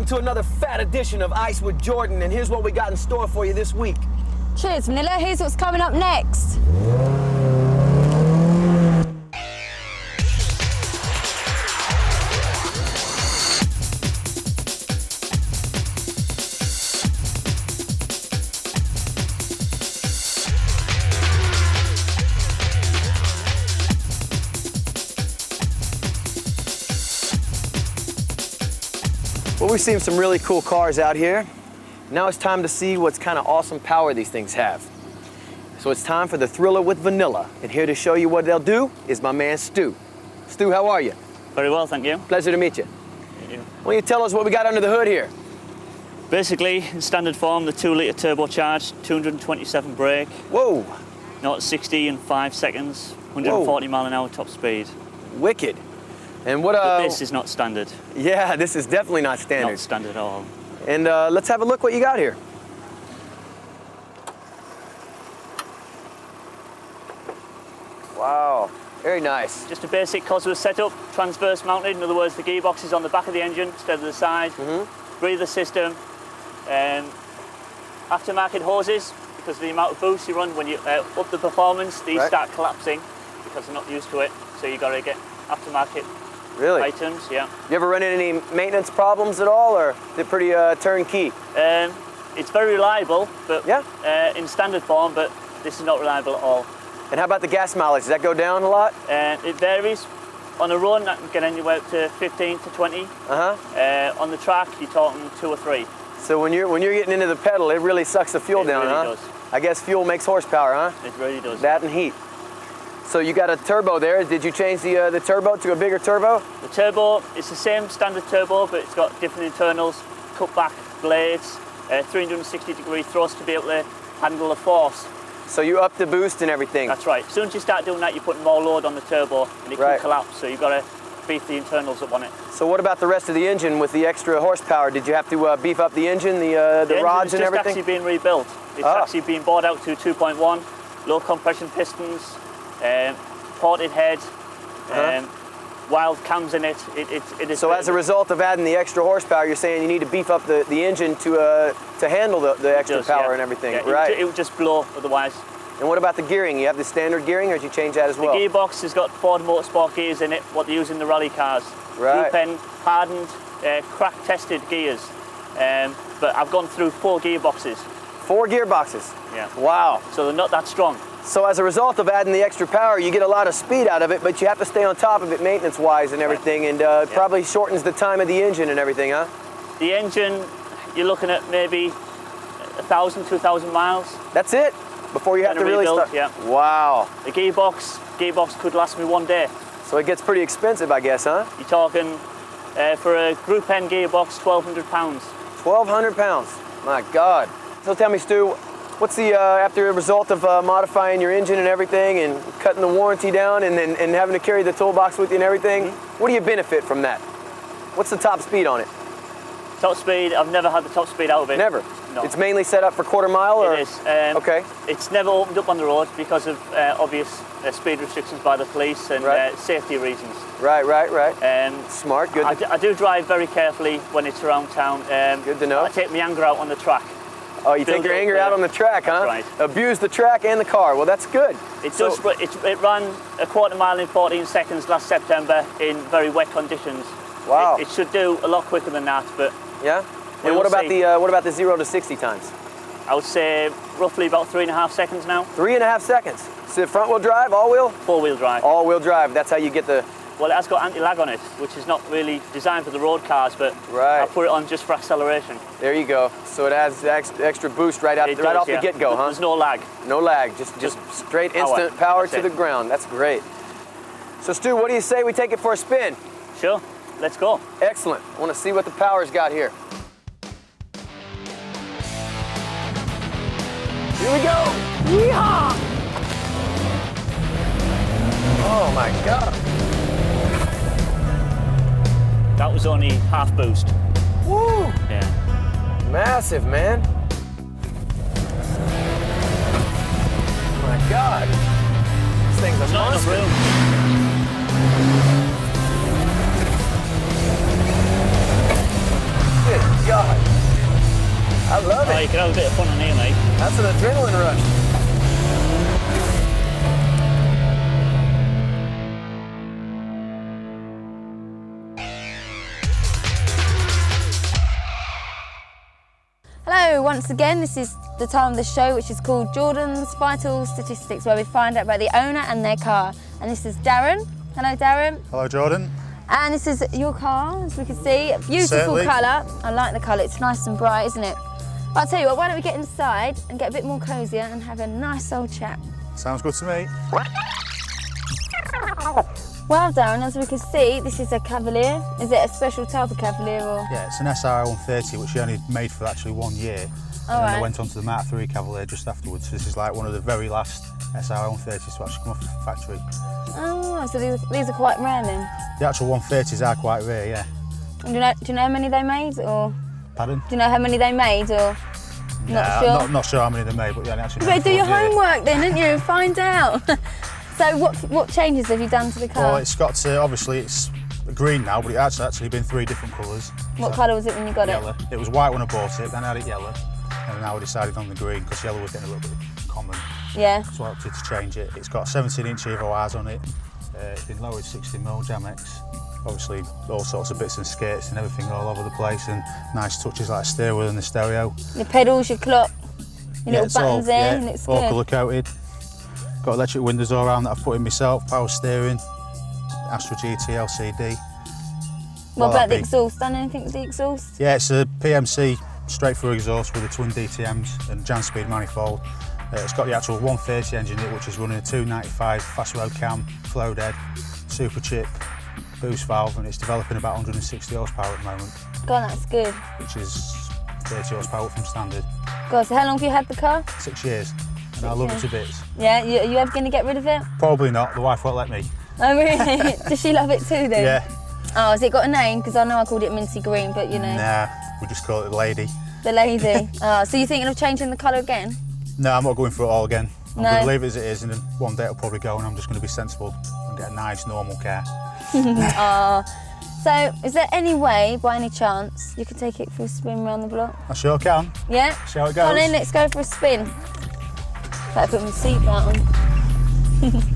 welcome to another fat edition of Ice with Jordan, and here's what we got in store for you this week. Cheers, Vanilla. Here's what's coming up next. Well, we've seen some really cool cars out here. Now it's time to see what kind of awesome power these things have. So it's time for the Thriller with Vanilla. And here to show you what they'll do is my man Stu. Stu, how are you? Very well, thank you. Pleasure to meet you. Thank you. Why don't you tell us what we got under the hood here? Basically, in standard form, the 2-litre turbocharged, 227 brake. Whoa. 0 to 60 in 5 seconds, 140 mile an hour top speed. Wicked. And what But this is not standard. Yeah, this is definitely not standard. Not standard at all. And let's have a look what you got here. Wow, very nice. Just a basic Cosworth setup, transverse mounted. In other words, the gearbox is on the back of the engine instead of the side. Breather system. Aftermarket hoses, because of the amount of boost you run when you up the performance, these start collapsing because they're not used to it. So you got to get aftermarket items. Yeah. You ever run into any maintenance problems at all, or is it pretty turnkey? It's very reliable, but in standard form, but this is not reliable at all. And how about the gas mileage? Does that go down a lot? It varies. On a run, that can get anywhere up to 15 to 20. On the track, you're talking 2 or 3. So when you're getting into the pedal, it really sucks the fuel down, really huh? Does. I guess fuel makes horsepower, huh? It really does. That and heat. So you got a turbo there. Did you change the turbo to a bigger turbo? The turbo, it's the same standard turbo, but it's got different internals, cut back blades, 360-degree thrust to be able to handle the force. So you up the boost and everything? That's right. As soon as you start doing that, you're putting more load on the turbo and it can collapse, so you've got to beef the internals up on it. So what about the rest of the engine with the extra horsepower? Did you have to beef up the engine, the rods and everything? It's actually being rebuilt. It's actually been bought out to 2.1, low compression pistons, ported head, wild cams in it. It is. So as a result of adding the extra horsepower, you're saying you need to beef up the engine to handle the extra power and everything, right? It would just blow otherwise. And what about the gearing? You have the standard gearing, or did you change that as well? The gearbox has got Ford Motorsport gears in it, what they use in the rally cars. Right. Group N, hardened, crack-tested gears. But I've gone through 4 gearboxes. 4 gearboxes? Yeah. Wow. So they're not that strong. So as a result of adding the extra power, you get a lot of speed out of it, but you have to stay on top of it maintenance-wise and everything, and probably shortens the time of the engine and everything, huh? The engine, you're looking at maybe 1,000, 2,000 miles. That's it? Before you have to really start? Yeah. Wow. The gearbox could last me 1 day. So it gets pretty expensive, I guess, huh? You're talking, for a Group N gearbox, £1,200. £1,200, my God. So tell me, Stu, what's the, after a result of modifying your engine and everything and cutting the warranty down and having to carry the toolbox with you and everything, what do you benefit from that? What's the top speed on it? Top speed, I've never had the top speed out of it. Never? No. It's mainly set up for quarter mile? Or? It is. Okay. It's never opened up on the road because of obvious speed restrictions by the police and safety reasons. Right. Smart, good. I do drive very carefully when it's around town. Good to know. I take my anger out on the track. Oh, you take your anger out on the track, huh? Right. Abuse the track and the car. Well, that's good. It ran a quarter mile in 14 seconds last September in very wet conditions. Wow. It should do a lot quicker than that, but yeah. And what about the 0 to 60 times? I would say roughly about 3.5 seconds now. 3.5 seconds. So front wheel drive, all wheel? 4-wheel drive. All wheel drive. That's how you get the. Well, it has got anti-lag on it, which is not really designed for the road cars, but I put it on just for acceleration. There you go. So it has extra boost right off the get-go, huh? There's no lag. No lag. Just straight instant power to the ground. That's great. So Stu, what do you say we take it for a spin? Sure. Let's go. Excellent. I want to see what the power's got here. Here we go. Yeehaw! Oh my God. That was only half boost. Woo! Yeah. Massive, man. Oh my God. This thing's a monster. Good. you can have a bit of fun on here, mate. That's an adrenaline rush. Hello, once again, this is the time of the show which is called Jordan's Vital Statistics, where we find out about the owner and their car. And this is Darren. Hello, Darren. Hello, Jordan. And this is your car, as we can see. Beautiful Certainly. colour. I like the colour, it's nice and bright, isn't it? But I'll tell you what, why don't we get inside and get a bit more cosier and have a nice old chat. Sounds good to me. Well, Darren, as we can see, this is a Cavalier. Is it a special type of Cavalier or? Yeah, it's an SR130, which we only made for actually 1 year. And then I went on to the McHugh Cavalier just afterwards. This is like one of the very last SR130s to actually come off the factory. Oh, so these are quite rare then? The actual 130s are quite rare, yeah. And do you know how many they made, or? Pardon? Do you know how many they made, or? Not sure? I'm not sure how many they made, but yeah, actually. You better do your homework then, didn't you, and find out. So what changes have you done to the car? Well, it's got to, obviously it's green now, but it has actually been 3 different colours. What colour was it when you got yellow. It was white when I bought it, then I had it yellow, and now I decided on the green because yellow was getting a little bit common. Yeah. So I opted to change it. It's got 17-inch Evo wires on it. It's been lowered 60mm Jamex. Obviously all sorts of bits and skates and everything all over the place, and nice touches like a steering wheel and the stereo. Your pedals, your clock, your little buttons there, and it's all good. colour coated. Got electric windows all around that I've put in myself, power steering, Astra GT LCD. What about the exhaust? Done anything with the exhaust? Yeah, it's a PMC straight through exhaust with the twin DTMs and Jan speed manifold. It's got the actual 130 engine in it, which is running a 295 fast road cam, flow dead, super chip, boost valve, and it's developing about 160 horsepower at the moment. God, that's good. Which is 30 horsepower from standard. God, so how long have you had the car? 6 years, and I love it to bits. Yeah, are you ever going to get rid of it? Probably not, the wife won't let me. Oh really? Does she love it too then? Yeah. Oh, has it got a name? Because I know I called it Minty Green, but you know. Nah, we just call it the lady. The lady. Oh, so you're thinking of changing the colour again? No, I'm not going for it all again. I'm No. going to leave it as it is, and then one day it'll probably go, and I'm just going to be sensible and get a nice, normal car. Oh. So, is there any way, by any chance, you could take it for a spin around the block? I sure can. Yeah? See how it Come on goes. in, let's go for a spin. Better put my seatbelt on.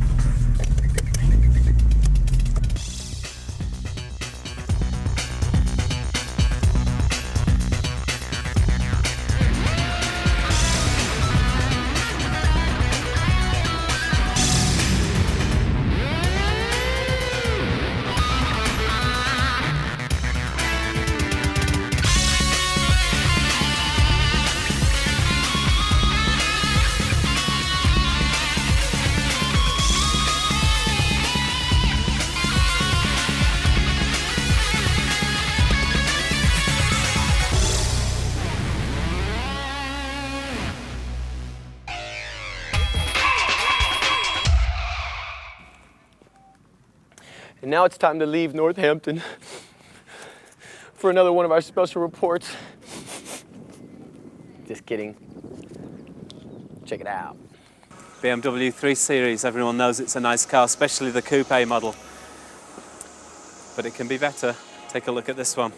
And now it's time to leave Northampton for another one of our special reports. Just kidding. Check it out. BMW 3 Series, everyone knows it's a nice car, especially the coupe model. But it can be better. Take a look at this one.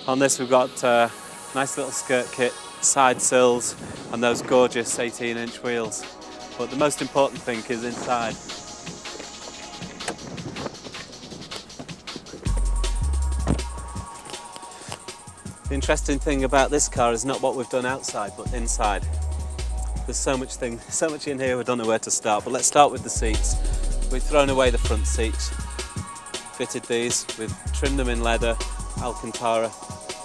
On this we've got a nice little skirt kit, side sills, and those gorgeous 18-inch wheels. But the most important thing is inside. The interesting thing about this car is not what we've done outside, but inside. There's so much in here, we don't know where to start, but let's start with the seats. We've thrown away the front seats, fitted these, we've trimmed them in leather, Alcantara.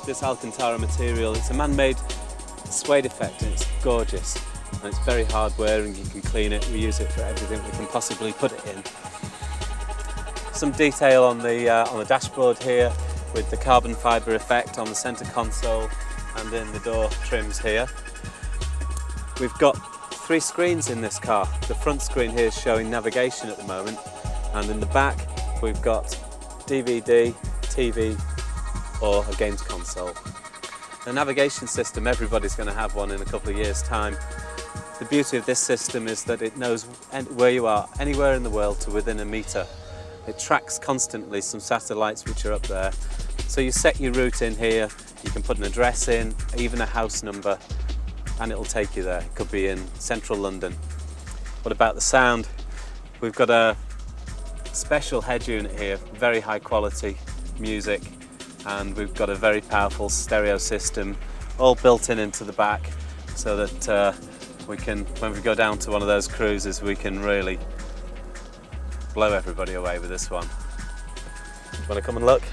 This Alcantara material, it's a man-made suede effect and it's gorgeous. And it's very hard wearing, you can clean it, we use it for everything we can possibly put it in. Some detail on the dashboard here, with the carbon fibre effect on the centre console and in the door trims here. We've got 3 screens in this car. The front screen here is showing navigation at the moment, and in the back we've got DVD, TV or a games console. The navigation system, everybody's going to have one in a couple of years' time. The beauty of this system is that it knows where you are anywhere in the world to within a metre. It tracks constantly some satellites which are up there. So you set your route in here, You can put an address in, even a house number, and it'll take you there. It could be in central London. What about the sound? We've got a special head unit here, very high quality music, and we've got a very powerful stereo system all built in into the back, so that we can, when we go down to one of those cruises, we can really blow everybody away with this one. Want to come and look?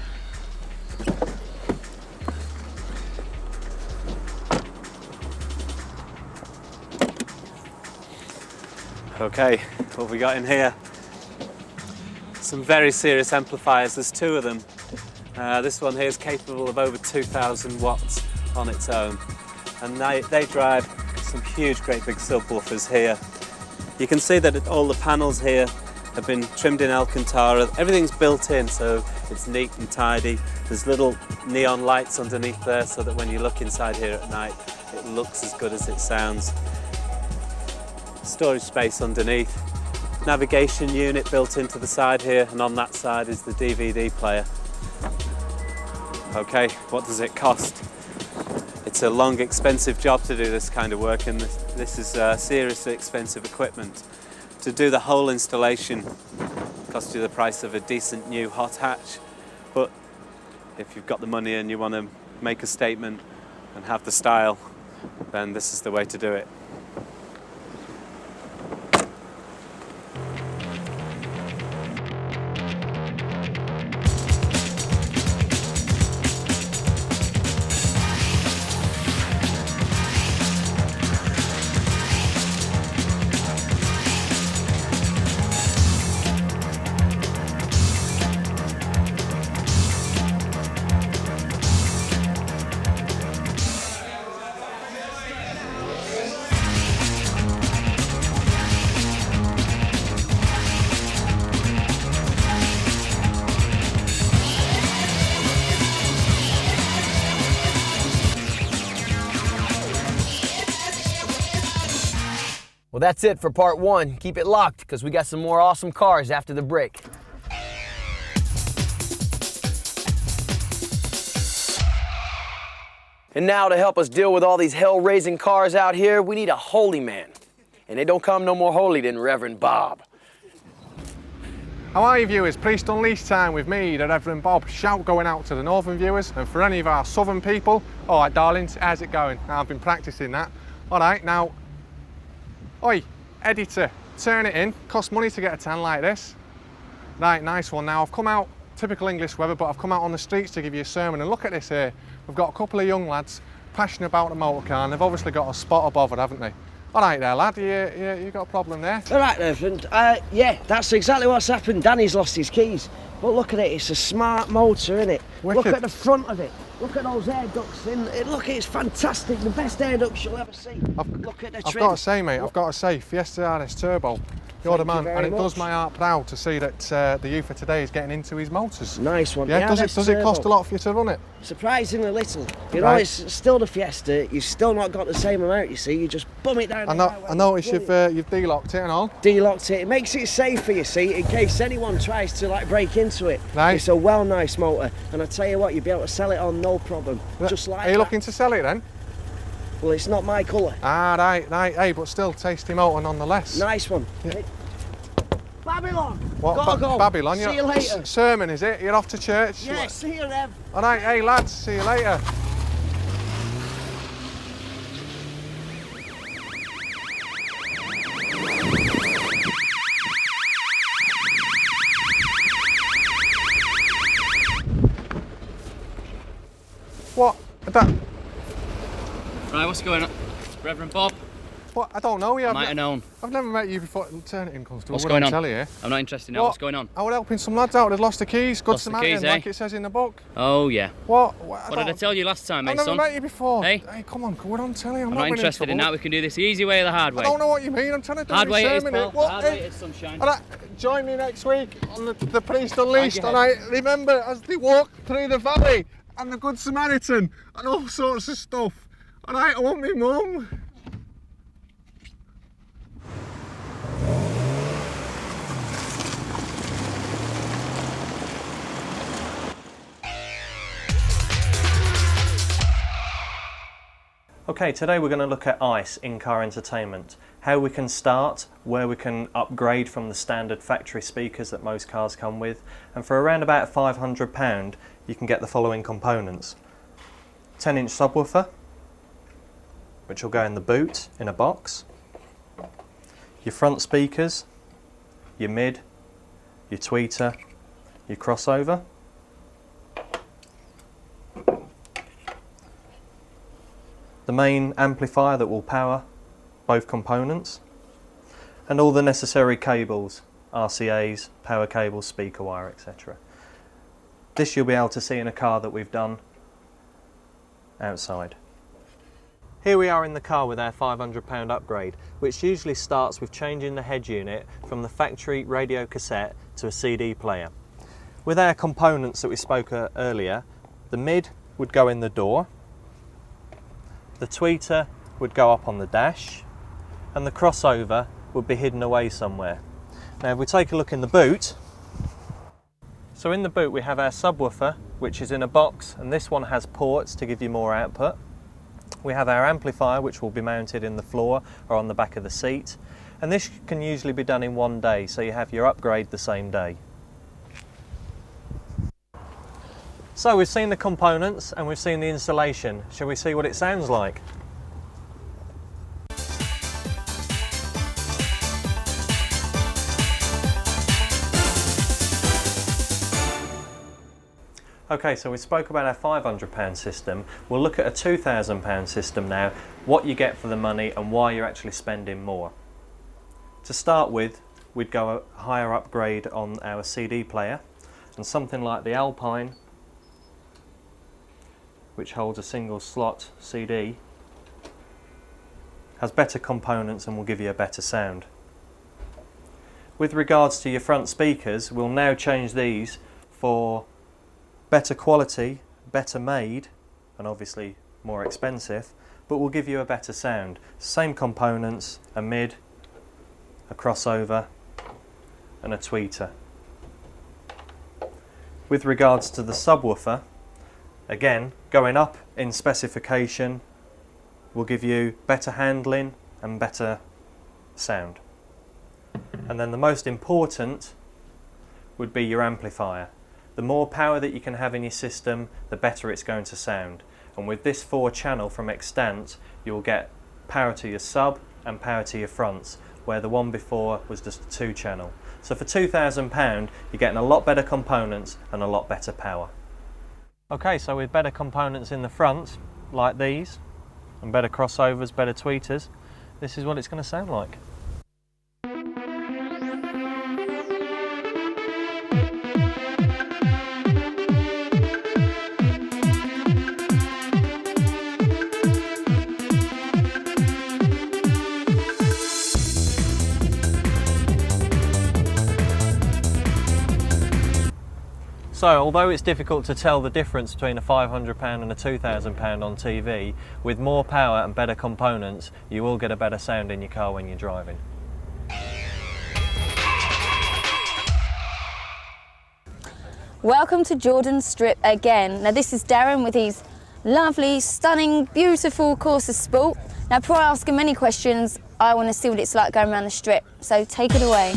Okay, what have we got in here? Some very serious amplifiers, there's two of them. This one here is capable of over 2,000 watts on its own. And they drive some huge, great big subwoofers here. You can see that all the panels here have been trimmed in Alcantara. Everything's built in, so it's neat and tidy. There's little neon lights underneath there, so that when you look inside here at night, it looks as good as it sounds. Storage space underneath. Navigation unit built into the side here, and on that side is the DVD player. Okay, what does it cost? It's a long, expensive job to do this kind of work, and this is seriously expensive equipment. To do the whole installation costs you the price of a decent new hot hatch, but if you've got the money and you want to make a statement and have the style, then this is the way to do it. Well, that's it for part one. Keep it locked, because we got some more awesome cars after the break. And now, to help us deal with all these hell-raising cars out here, we need a holy man. And they don't come no more holy than Reverend Bob. How are you, viewers? Priest Unleashed time with me, the Reverend Bob. Shout going out to the northern viewers, and for any of our southern people. All right, darlings, how's it going? Now, I've been practicing that. All right, now, oi, editor, turn it in. Costs money to get a tan like this. Right, nice one. Now, I've come out, typical English weather, but I've come out on the streets to give you a sermon, and look at this here. We've got a couple of young lads passionate about the motor car, and they've obviously got a spot of bother, haven't they? All right there, lad, you got a problem there? All right, Reverend. Yeah, that's exactly what's happened. Danny's lost his keys. But look at it, it's a smart motor, isn't it? Wicked. Look at the front of it. Look at those air ducts in it. Look, it's fantastic. The best air ducts you'll ever see. Look at the trim. I've got to say, mate, I've got to say, Fiesta RS Turbo, you're the man, and it does my heart proud to see that the youth of today is getting into his motors. Nice one. Yeah, does it cost a lot for you to run it? Surprisingly little. You know, Right. it's still the Fiesta. You've still not got the same amount, you see. You just bum it down the highway. I notice you've de-locked it and all. De-locked it. It makes it safer, you see, in case anyone tries to like break into it. Right. It's a well nice motor, and I tell you what, you'll be able to sell it on no problem. Just like Are you that. looking to sell it then? Well, it's not my colour. Ah, right. Hey, but still tasty motor nonetheless. Nice one. Yeah. Babylon! What, Gotta go. Babylon? See you later. Sermon, is it? You're off to church? Yeah, see you, Rev. All right, hey lads, see you later. What? Right, what's going on? Reverend Bob? What? I don't know you. I might have known. I've never met you before. Turn it in, Constable. What's We going don't on? Tell you. I'm not interested now. What's going on? I was helping some lads out. They'd lost the keys. Good Lost the Samaritan, keys, eh? like it says in the book. Oh, yeah. What? What did I tell you last time, I've mate, never son? met you before. Hey? Hey, come on, we're on telly. I'm I'm not interested in that. We can do this the easy way or the hard way. I don't know what you mean. I'm trying to do Hard a way it is, sermon. pal. What? Hard way it is, sunshine. All right, join me next week on the Priest Unleashed. Thank All you. right, remember as they walk through the valley and the Good Samaritan and all sorts of stuff. All right, I want me mum. Okay, today we're going to look at ICE, in-car entertainment. How we can start, where we can upgrade from the standard factory speakers that most cars come with, and for around about £500 you can get the following components. 10-inch subwoofer, which will go in the boot in a box, your front speakers, your mid, your tweeter, your crossover, the main amplifier that will power both components, and all the necessary cables, RCAs, power cables, speaker wire, etc. This you'll be able to see in a car that we've done outside. Here we are in the car with our £500 upgrade, which usually starts with changing the head unit from the factory radio cassette to a CD player. With our components that we spoke earlier, the mid would go in the door, the tweeter would go up on the dash, and the crossover would be hidden away somewhere. Now if we take a look in the boot, so in the boot we have our subwoofer, which is in a box, and this one has ports to give you more output. We have our amplifier, which will be mounted in the floor or on the back of the seat, and this can usually be done in one day, so you have your upgrade the same day. So we've seen the components and we've seen the installation. Shall we see what it sounds like? Okay, so we spoke about our £500 system. We'll look at a £2,000 system now, what you get for the money and why you're actually spending more. To start with, we'd go a higher upgrade on our CD player, and something like the Alpine, which holds a single slot CD, has better components and will give you a better sound. With regards to your front speakers, we'll now change these for better quality, better made, and obviously more expensive, but will give you a better sound. Same components, a mid, a crossover, and a tweeter. With regards to the subwoofer, again, going up in specification will give you better handling and better sound. And then the most important would be your amplifier. The more power that you can have in your system, the better it's going to sound. And with this 4-channel from Extant, you'll get power to your sub and power to your fronts, where the one before was just a 2-channel. So for £2,000, you're getting a lot better components and a lot better power. Okay, so with better components in the front, like these, and better crossovers, better tweeters, this is what it's going to sound like. So, although it's difficult to tell the difference between a £500 and a £2,000 on TV, with more power and better components, you will get a better sound in your car when you're driving. Welcome to Jordan's Strip again. Now this is Darren with his lovely, stunning, beautiful Corsa Sport. Now before I ask him any questions, I want to see what it's like going around the strip, so take it away.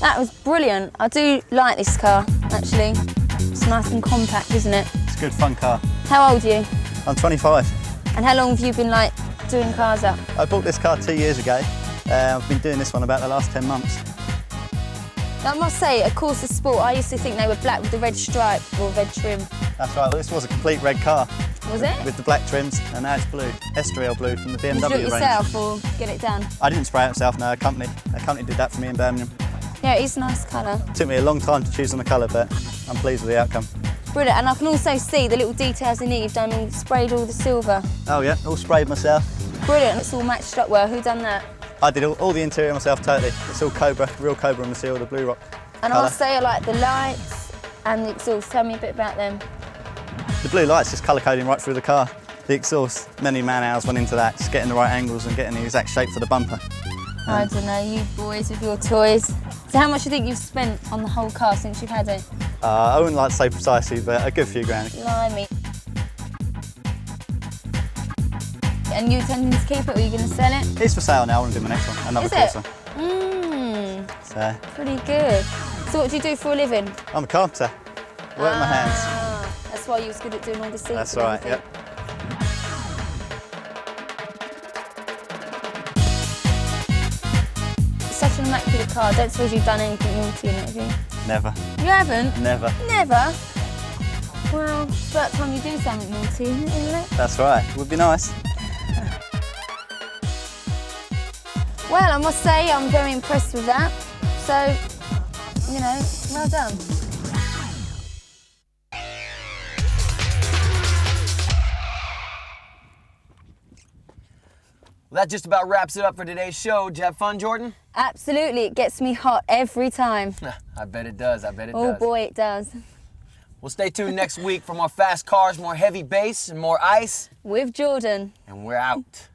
That was brilliant. I do like this car, actually. It's nice and compact, isn't it? It's a good fun car. How old are you? I'm 25. And how long have you been doing cars up? I bought this car 2 years ago. I've been doing this one about the last 10 months. Now, I must say, a Corsa Sport, I used to think they were black with the red stripe or red trim. That's right, this was a complete red car. Was it? With the black trims, and now it's blue. Estoril blue from the BMW range. Did you do it yourself or get it done? I didn't spray it myself, no, a company did that for me in Birmingham. Yeah, it's a nice colour. Took me a long time to choose on the colour, but I'm pleased with the outcome. Brilliant, and I can also see the little details in here. You've done all, sprayed all the silver. Oh yeah, all sprayed myself. Brilliant, it's all matched up well. Who done that? I did all the interior myself, totally. It's all Cobra, real Cobra material, the blue rock And colour. I'll say I like the lights and the exhaust. Tell me a bit about them. The blue lights just colour coding right through the car. The exhaust, many man hours went into that, just getting the right angles and getting the exact shape for the bumper. I don't know, you boys with your toys. So how much do you think you've spent on the whole car since you've had it? I wouldn't like to say precisely, but a good few grand. Blimey. And you intending to keep it, or are you going to sell it? It's for sale now, I want to do my next one, another Is it? Corsa. So, pretty good. So what do you do for a living? I'm a carpenter, work with my hands. That's why you was good at doing all the seats. That's and right, everything. yep. It's such an immaculate car. I don't suppose you've done anything naughty in it, have you? Never. You haven't? Never. Never? Well, it's about time you do something naughty, isn't it? That's right, would be nice. Well, I must say I'm very impressed with that. So, you know, well done. Well, that just about wraps it up for today's show. Did you have fun, Jordan? Absolutely, it gets me hot every time. I bet it does, I bet it Oh does. boy, it does. Well, stay tuned next week for more fast cars, more heavy bass, and more ice. With Jordan. And we're out.